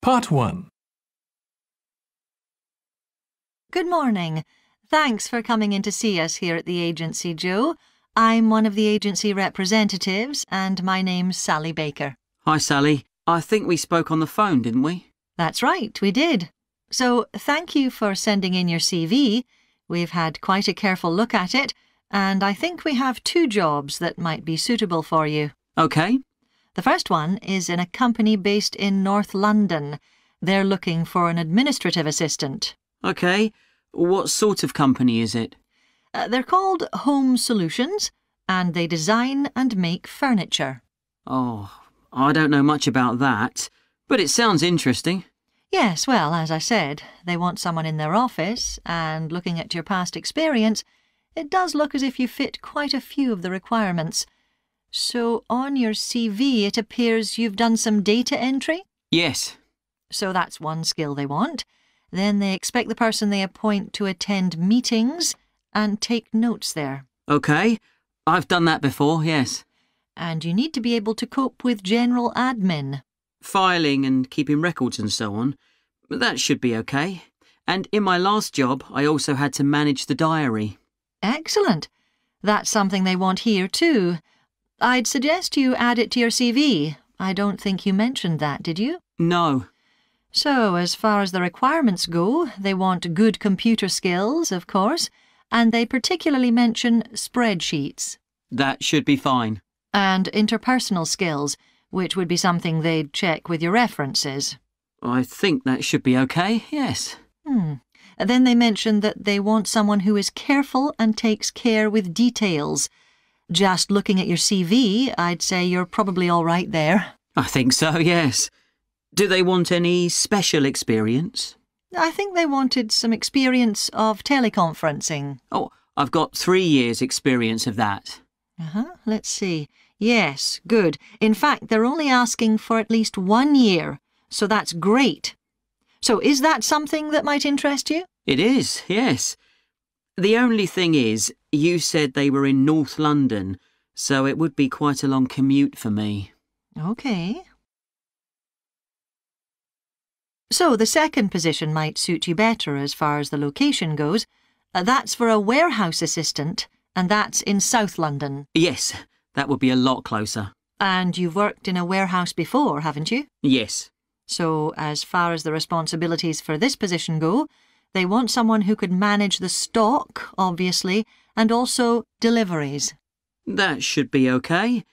Part 1. Good morning. Thanks for coming in to see us here at the agency, Joe. I'm one of the agency representatives, and my name's Sally Baker. Hi, Sally. I think we spoke on the phone, didn't we? That's right, we did. So, thank you for sending in your CV. We've had quite a careful look at it, and I think we have 2 jobs that might be suitable for you. OK. The first one is in a company based in North London. They're looking for an administrative assistant. OK. What sort of company is it? They're called Home Solutions, and they design and make furniture. Oh, I don't know much about that, but it sounds interesting. Yes, well, as I said, they want someone in their office, and looking at your past experience, it does look as if you fit quite a few of the requirements. So on your CV it appears you've done some data entry? Yes. So that's one skill they want. Then they expect the person they appoint to attend meetings and take notes there. OK. I've done that before, yes. And you need to be able to cope with general admin. Filing and keeping records and so on. That should be OK. And in my last job, I also had to manage the diary. Excellent. That's something they want here too. I'd suggest you add it to your CV. I don't think you mentioned that, did you? No. So, as far as the requirements go, they want good computer skills, of course, and they particularly mention spreadsheets. That should be fine. And interpersonal skills, which would be something they'd check with your references. I think that should be OK, yes. Then they mention that they want someone who is careful and takes care with details. Just looking at your CV, I'd say you're probably all right there. I think so, yes. Do they want any special experience? I think they wanted some experience of teleconferencing. Oh, I've got 3 years' experience of that. Let's see. Yes, good. In fact, they're only asking for at least 1 year, so that's great. So is that something that might interest you? It is, yes. The only thing is, you said they were in North London, so it would be quite a long commute for me. OK. So the second position might suit you better as far as the location goes. That's for a warehouse assistant, and that's in South London. Yes, that would be a lot closer. And you've worked in a warehouse before, haven't you? Yes. So as far as the responsibilities for this position go, they want someone who could manage the stock, obviously, and also deliveries. That should be OK.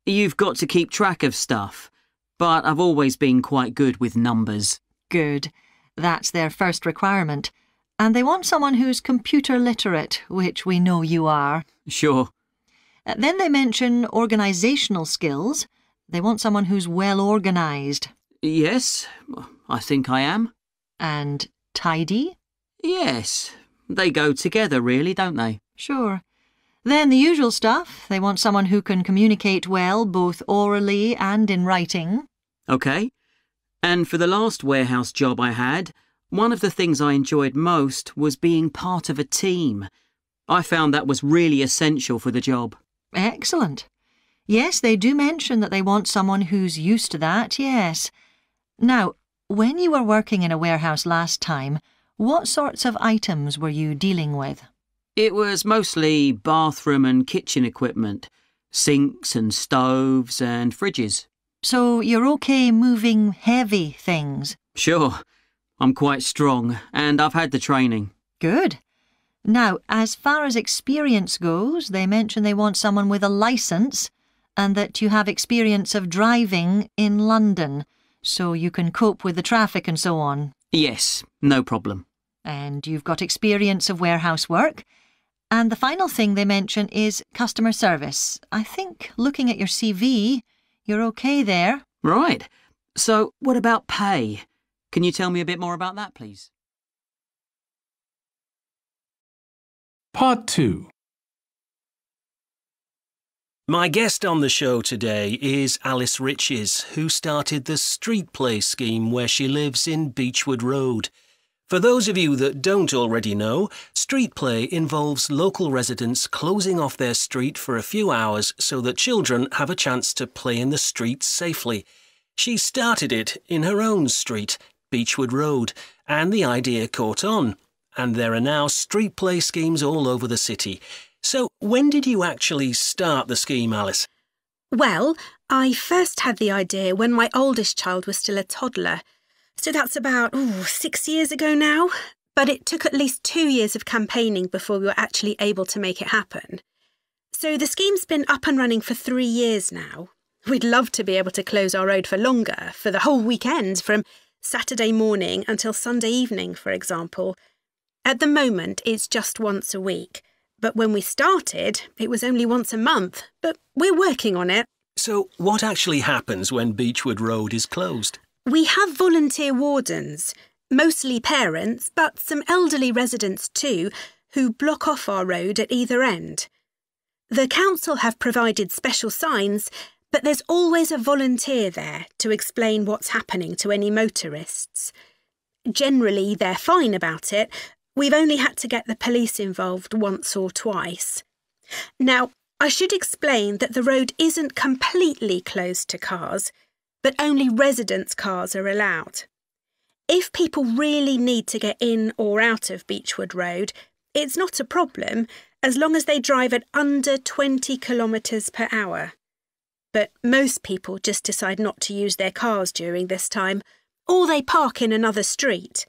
You've got to keep track of stuff, but I've always been quite good with numbers. Good. That's their first requirement. And they want someone who's computer literate, which we know you are. Sure. Then they mention organisational skills. They want someone who's well organised. Yes, I think I am. And tidy? Yes, they go together really, don't they? Sure. Then the usual stuff. They want someone who can communicate well, both orally and in writing. OK. And for the last warehouse job I had, one of the things I enjoyed most was being part of a team. I found that was really essential for the job. Excellent. Yes, they do mention that they want someone who's used to that, yes. Now, when you were working in a warehouse last time, what sorts of items were you dealing with? It was mostly bathroom and kitchen equipment, sinks and stoves and fridges. So you're OK moving heavy things? Sure. I'm quite strong, and I've had the training. Good. Now, as far as experience goes, they mention they want someone with a licence and that you have experience of driving in London, so you can cope with the traffic and so on. Yes, no problem. And you've got experience of warehouse work. And the final thing they mention is customer service. I think, looking at your CV, you're OK there. Right. So, what about pay? Can you tell me a bit more about that, please? Part 2. My guest on the show today is Alice Riches, who started the Street Play scheme where she lives in Beechwood Road. For those of you that don't already know, Street Play involves local residents closing off their street for a few hours so that children have a chance to play in the streets safely. She started it in her own street, Beechwood Road, and the idea caught on, and there are now street play schemes all over the city. So when did you actually start the scheme, Alice? Well, I first had the idea when my oldest child was still a toddler. So that's about 6 years ago now. But it took at least 2 years of campaigning before we were actually able to make it happen. So the scheme's been up and running for 3 years now. We'd love to be able to close our road for longer, for the whole weekend, from Saturday morning until Sunday evening, for example. At the moment, it's just once a week. But when we started, it was only once a month. But we're working on it. So what actually happens when Beechwood Road is closed? We have volunteer wardens, mostly parents, but some elderly residents too, who block off our road at either end. The council have provided special signs, but there's always a volunteer there to explain what's happening to any motorists. Generally, they're fine about it. We've only had to get the police involved once or twice. Now, I should explain that the road isn't completely closed to cars, but only residents' cars are allowed. If people really need to get in or out of Beechwood Road, it's not a problem as long as they drive at under 20 kilometres per hour. But most people just decide not to use their cars during this time, or they park in another street.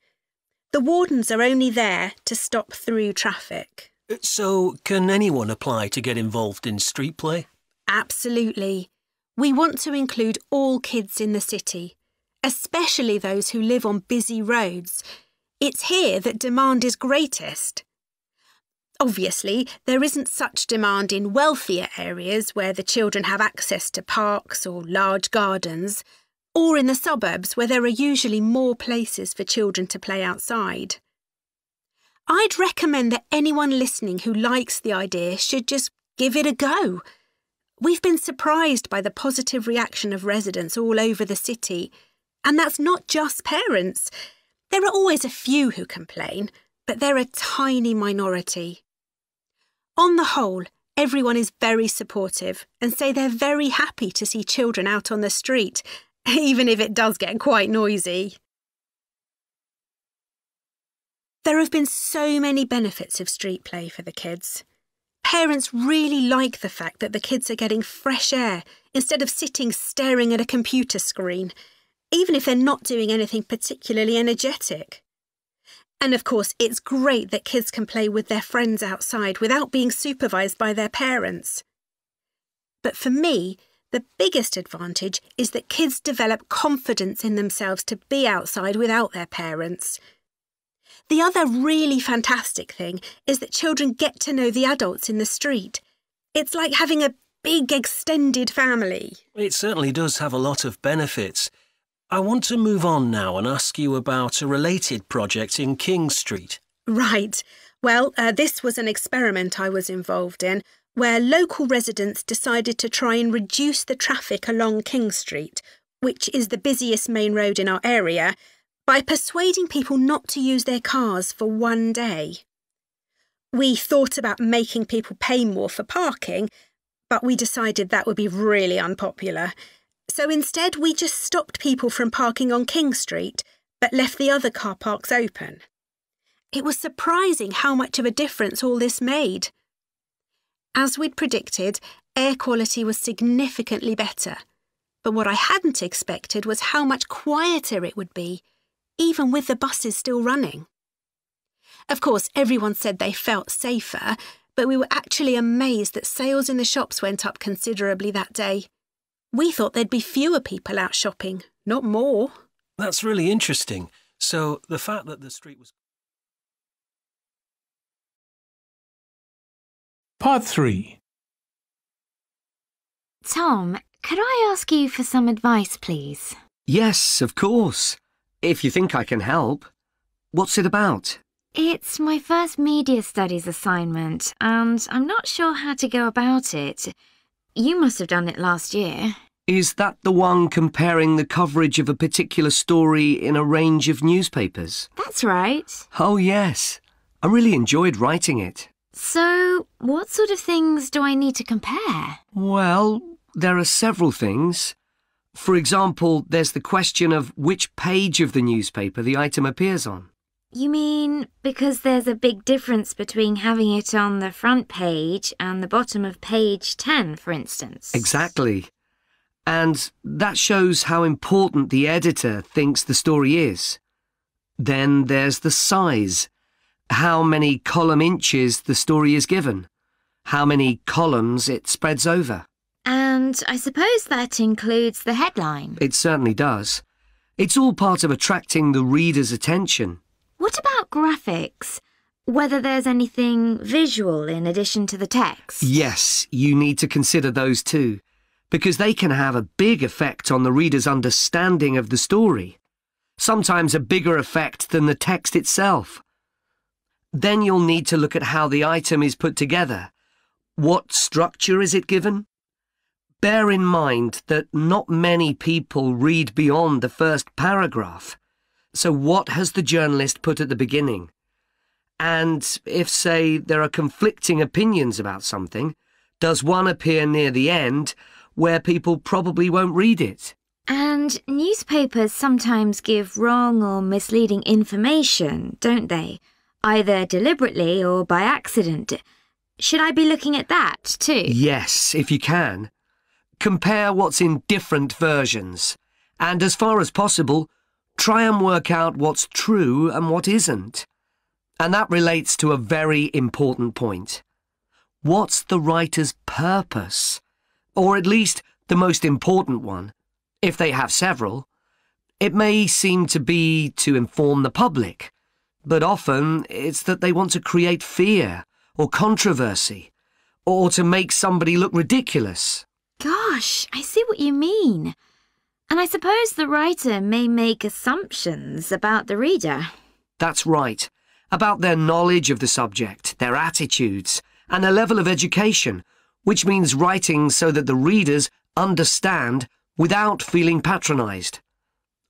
The wardens are only there to stop through traffic. So can anyone apply to get involved in street play? Absolutely. We want to include all kids in the city, especially those who live on busy roads. It's here that demand is greatest. Obviously, there isn't such demand in wealthier areas where the children have access to parks or large gardens, or in the suburbs where there are usually more places for children to play outside. I'd recommend that anyone listening who likes the idea should just give it a go. We've been surprised by the positive reaction of residents all over the city, and that's not just parents. There are always a few who complain, but they're a tiny minority. On the whole, everyone is very supportive and say they're very happy to see children out on the street, even if it does get quite noisy. There have been so many benefits of street play for the kids. Parents really like the fact that the kids are getting fresh air instead of sitting staring at a computer screen, even if they're not doing anything particularly energetic. And of course, it's great that kids can play with their friends outside without being supervised by their parents. But for me, the biggest advantage is that kids develop confidence in themselves to be outside without their parents. The other really fantastic thing is that children get to know the adults in the street. It's like having a big extended family. It certainly does have a lot of benefits. I want to move on now and ask you about a related project in King Street. Right. Well, this was an experiment I was involved in, where local residents decided to try and reduce the traffic along King Street, which is the busiest main road in our area, by persuading people not to use their cars for one day. We thought about making people pay more for parking, but we decided that would be really unpopular. So instead, we just stopped people from parking on King Street, but left the other car parks open. It was surprising how much of a difference all this made. As we'd predicted, air quality was significantly better. But what I hadn't expected was how much quieter it would be, even with the buses still running. Of course, everyone said they felt safer, but we were actually amazed that sales in the shops went up considerably that day. We thought there'd be fewer people out shopping, not more. That's really interesting. So the fact that the street was... Part 3. Tom, could I ask you for some advice, please? Yes, of course. If you think I can help. What's it about? It's my first media studies assignment, and I'm not sure how to go about it. You must have done it last year. Is that the one comparing the coverage of a particular story in a range of newspapers? That's right. Oh, yes. I really enjoyed writing it. So, what sort of things do I need to compare? Well, there are several things. For example, there's the question of which page of the newspaper the item appears on. You mean because there's a big difference between having it on the front page and the bottom of page 10, for instance? Exactly. And that shows how important the editor thinks the story is. Then there's the size. How many column inches the story is given. How many columns it spreads over. And I suppose that includes the headline. It certainly does. It's all part of attracting the reader's attention. What about graphics? Whether there's anything visual in addition to the text? Yes, you need to consider those too, because they can have a big effect on the reader's understanding of the story. Sometimes a bigger effect than the text itself. Then you'll need to look at how the item is put together. What structure is it given? Bear in mind that not many people read beyond the first paragraph. So what has the journalist put at the beginning? And if, say, there are conflicting opinions about something, does one appear near the end where people probably won't read it? And newspapers sometimes give wrong or misleading information, don't they? Either deliberately or by accident. Should I be looking at that too? Yes, if you can. Compare what's in different versions. And as far as possible, try and work out what's true and what isn't. And that relates to a very important point. What's the writer's purpose? Or at least the most important one, if they have several. It may seem to be to inform the public, but often it's that they want to create fear or controversy, or to make somebody look ridiculous. Gosh, I see what you mean. And I suppose the writer may make assumptions about the reader. That's right. About their knowledge of the subject, their attitudes, and their level of education, which means writing so that the readers understand without feeling patronised.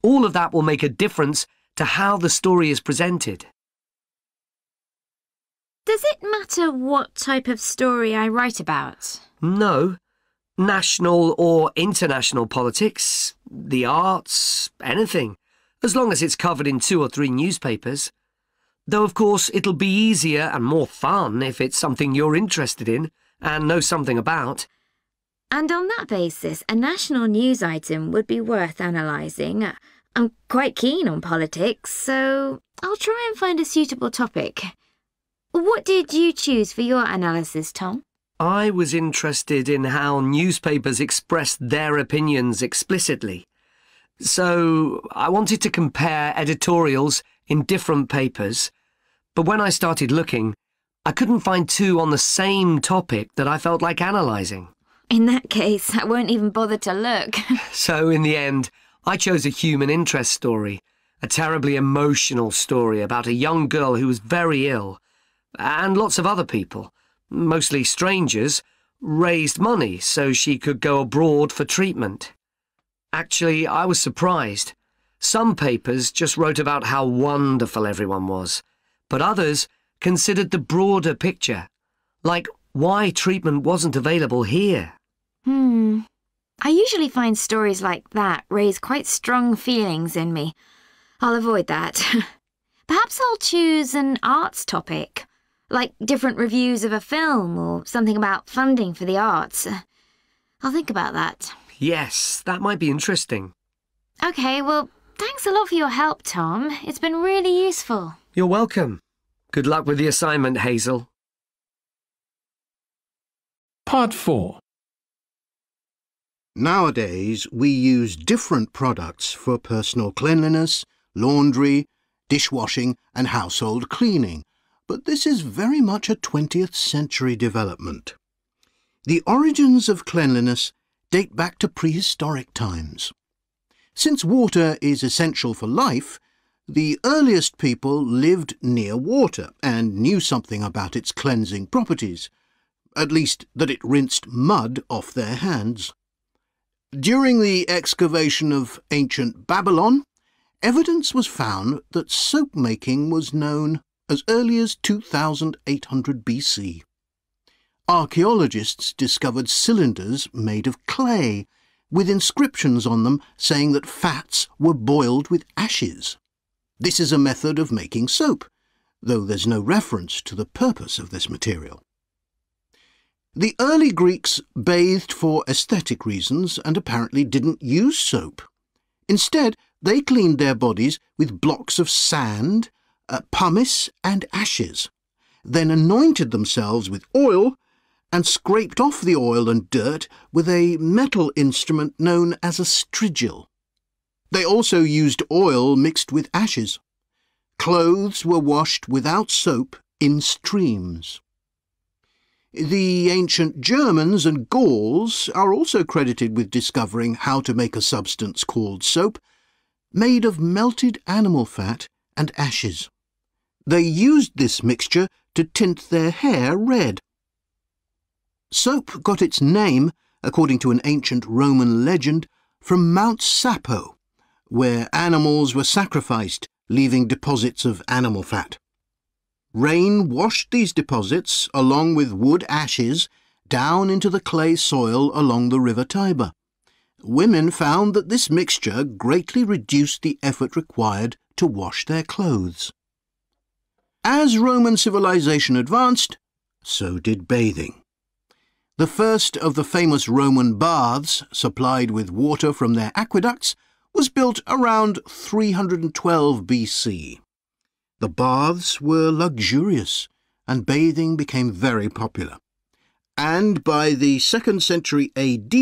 All of that will make a difference to how the story is presented. Does it matter what type of story I write about? No. National or international politics, the arts, anything, as long as it's covered in 2 or 3 newspapers. Though, of course, it'll be easier and more fun if it's something you're interested in and know something about. And on that basis, a national news item would be worth analysing. I'm quite keen on politics, so I'll try and find a suitable topic. What did you choose for your analysis, Tom? I was interested in how newspapers expressed their opinions explicitly. So I wanted to compare editorials in different papers, but when I started looking, I couldn't find 2 on the same topic that I felt like analysing. In that case, I won't even bother to look. So in the end, I chose a human interest story, a terribly emotional story about a young girl who was very ill, and lots of other people, mostly strangers, raised money so she could go abroad for treatment. Actually, I was surprised. Some papers just wrote about how wonderful everyone was, but others considered the broader picture, like why treatment wasn't available here. I usually find stories like that raise quite strong feelings in me. I'll avoid that. Perhaps I'll choose an arts topic, like different reviews of a film or something about funding for the arts. I'll think about that. Yes, that might be interesting. OK, well, thanks a lot for your help, Tom. It's been really useful. You're welcome. Good luck with the assignment, Hazel. Part 4. Nowadays, we use different products for personal cleanliness, laundry, dishwashing and household cleaning, but this is very much a 20th century development. The origins of cleanliness date back to prehistoric times. Since water is essential for life, the earliest people lived near water and knew something about its cleansing properties, at least that it rinsed mud off their hands. During the excavation of ancient Babylon, evidence was found that soap making was known as early as 2800 BC. Archaeologists discovered cylinders made of clay, with inscriptions on them saying that fats were boiled with ashes. This is a method of making soap, though there's no reference to the purpose of this material. The early Greeks bathed for aesthetic reasons and apparently didn't use soap. Instead, they cleaned their bodies with blocks of sand, pumice and ashes, then anointed themselves with oil and scraped off the oil and dirt with a metal instrument known as a strigil. They also used oil mixed with ashes. Clothes were washed without soap in streams. The ancient Germans and Gauls are also credited with discovering how to make a substance called soap, made of melted animal fat and ashes. They used this mixture to tint their hair red. Soap got its name, according to an ancient Roman legend, from Mount Sapo, where animals were sacrificed, leaving deposits of animal fat. Rain washed these deposits, along with wood ashes, down into the clay soil along the river Tiber. Women found that this mixture greatly reduced the effort required to wash their clothes. As Roman civilization advanced, so did bathing. The first of the famous Roman baths, supplied with water from their aqueducts, was built around 312 BC. The baths were luxurious, and bathing became very popular. And by the 2nd century AD,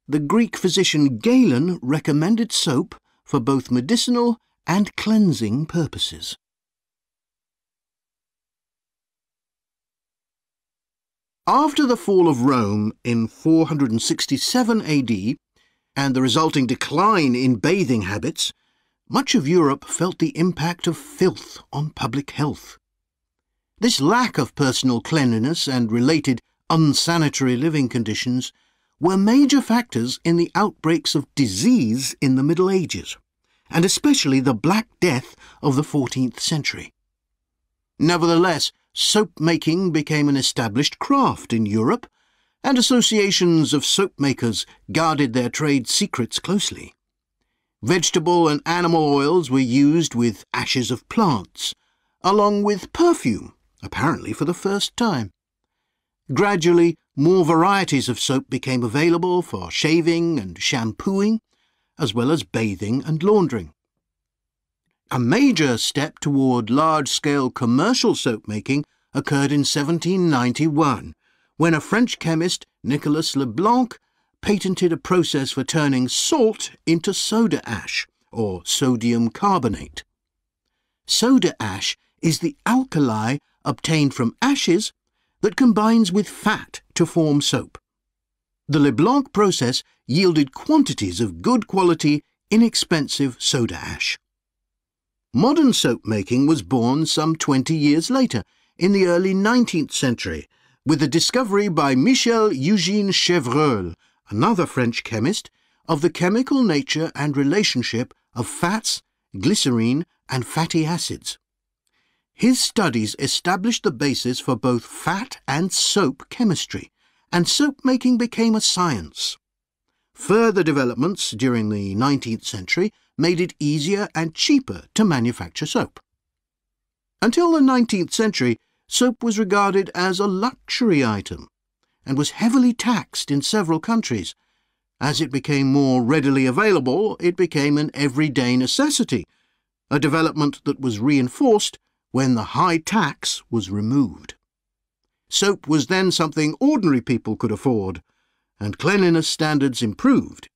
the Greek physician Galen recommended soap for both medicinal and cleansing purposes. After the fall of Rome in 467 AD and the resulting decline in bathing habits, much of Europe felt the impact of filth on public health. This lack of personal cleanliness and related unsanitary living conditions were major factors in the outbreaks of disease in the Middle Ages, and especially the Black Death of the 14th century. Nevertheless, soap-making became an established craft in Europe, and associations of soap makers guarded their trade secrets closely. Vegetable and animal oils were used with ashes of plants, along with perfume, apparently for the first time. Gradually, more varieties of soap became available for shaving and shampooing, as well as bathing and laundering. A major step toward large-scale commercial soap-making occurred in 1791, when a French chemist, Nicolas Leblanc, patented a process for turning salt into soda ash, or sodium carbonate. Soda ash is the alkali obtained from ashes that combines with fat to form soap. The Leblanc process yielded quantities of good quality, inexpensive soda ash. Modern soap-making was born some 20 years later, in the early 19th century, with the discovery by Michel-Eugène Chevreul, another French chemist, of the chemical nature and relationship of fats, glycerine and fatty acids. His studies established the basis for both fat and soap chemistry, and soap-making became a science. Further developments during the 19th century made it easier and cheaper to manufacture soap. Until the 19th century, soap was regarded as a luxury item and was heavily taxed in several countries. As it became more readily available, it became an everyday necessity, a development that was reinforced when the high tax was removed. Soap was then something ordinary people could afford, and cleanliness standards improved.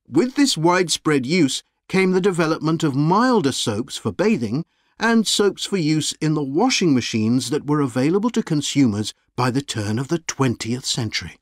With this widespread use came the development of milder soaps for bathing and soaps for use in the washing machines that were available to consumers by the turn of the 20th century.